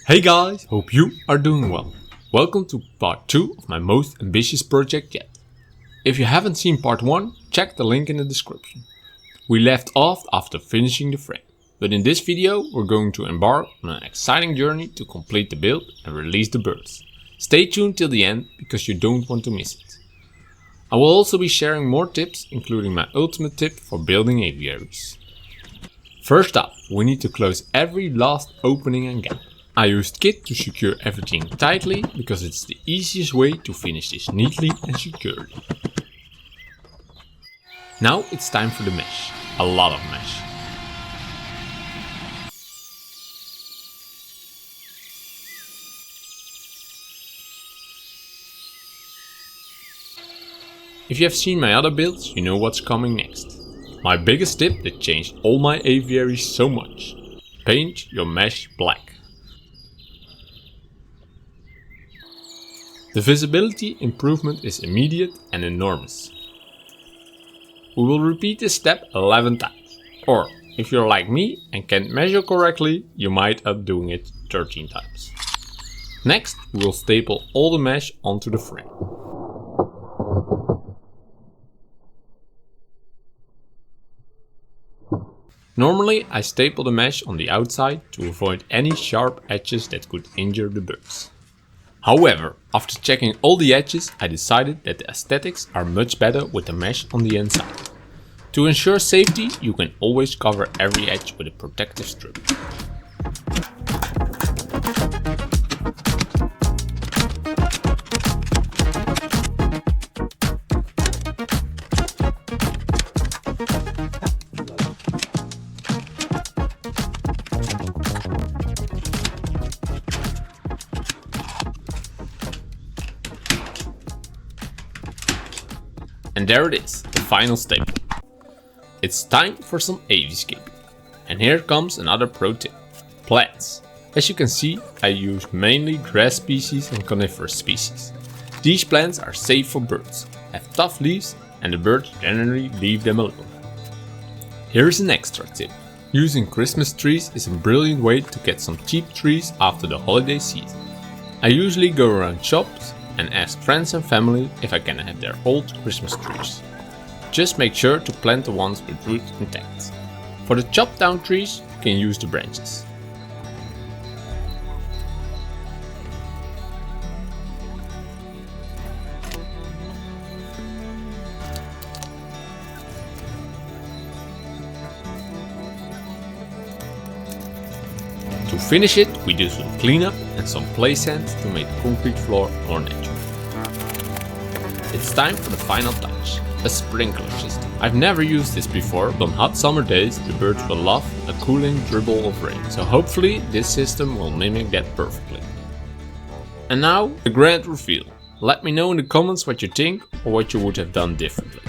Hey guys, hope you are doing well. Welcome to part 2 of my most ambitious project yet. If you haven't seen part 1, check the link in the description. We left off after finishing the frame, but in this video we're going to embark on an exciting journey to complete the build and release the birds. Stay tuned till the end because you don't want to miss it. I will also be sharing more tips, including my ultimate tip for building aviaries. First up, we need to close every last opening and gap. I used Kit to secure everything tightly because it's the easiest way to finish this neatly and securely. Now it's time for the mesh. A lot of mesh. If you have seen my other builds, you know what's coming next. My biggest tip that changed all my aviaries so much. Paint your mesh black. The visibility improvement is immediate and enormous. We will repeat this step 11 times. Or, if you're like me and can't measure correctly, you might up doing it 13 times. Next, we will staple all the mesh onto the frame. Normally I staple the mesh on the outside to avoid any sharp edges that could injure the birds. However, after checking all the edges, I decided that the aesthetics are much better with the mesh on the inside. To ensure safety, you can always cover every edge with a protective strip. And there it is, the final staple. It's time for some aviescaping. And here comes another pro tip. Plants. As you can see, I use mainly grass species and coniferous species. These plants are safe for birds, have tough leaves, and the birds generally leave them alone. Here's an extra tip. Using Christmas trees is a brilliant way to get some cheap trees after the holiday season. I usually go around shops and ask friends and family if I can have their old Christmas trees. Just make sure to plant the ones with roots intact. For the chopped down trees, you can use the branches. To finish it, we do some cleanup and some play sand to make the concrete floor more natural. It's time for the final touch, a sprinkler system. I've never used this before, but on hot summer days the birds will love a cooling dribble of rain, so hopefully this system will mimic that perfectly. And now, the grand reveal. Let me know in the comments what you think or what you would have done differently.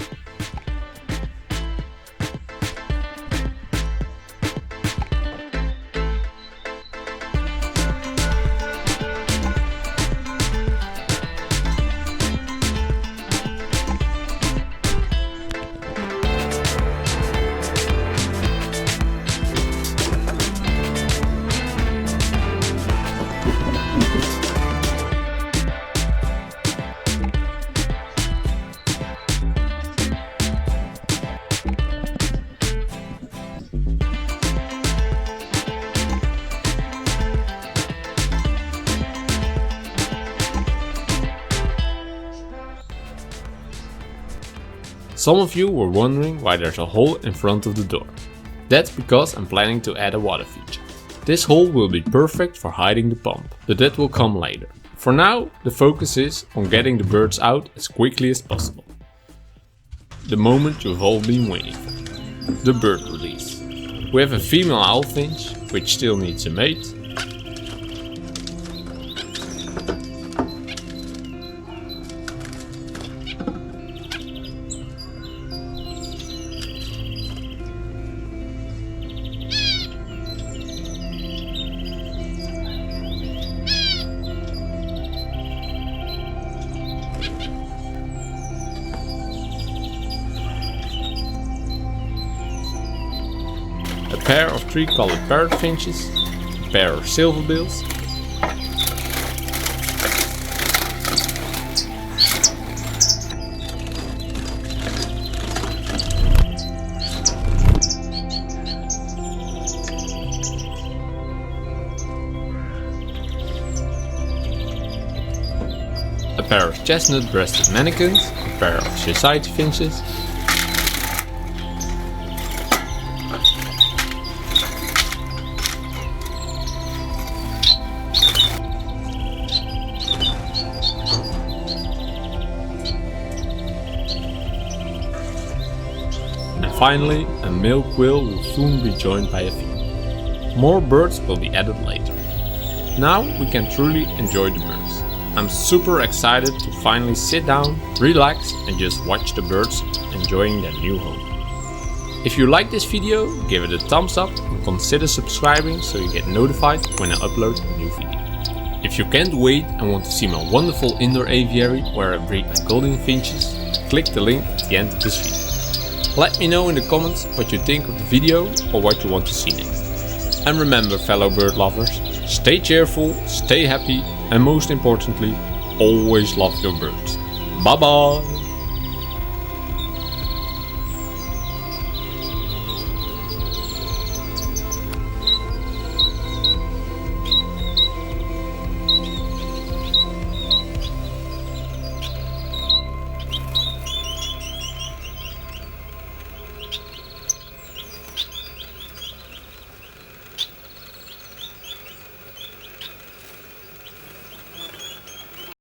Some of you were wondering why there's a hole in front of the door. That's because I'm planning to add a water feature. This hole will be perfect for hiding the pump, but that will come later. For now, the focus is on getting the birds out as quickly as possible. The moment you've all been waiting for. The bird release. We have a female owl finch, which still needs a mate. a pair of 3-colored parrot finches, a pair of silverbills, A pair of chestnut-breasted manikins, a pair of society finches, and finally a male quail will soon be joined by a female. More birds will be added later. Now we can truly enjoy the birds. I'm super excited to finally sit down, relax and just watch the birds enjoying their new home. If you like this video, give it a thumbs up and consider subscribing so you get notified when I upload a new video. If you can't wait and want to see my wonderful indoor aviary where I breed my golden finches, click the link at the end of this video. Let me know in the comments what you think of the video or what you want to see next. And remember, fellow bird lovers, stay cheerful, stay happy, and most importantly, always love your birds. Bye bye!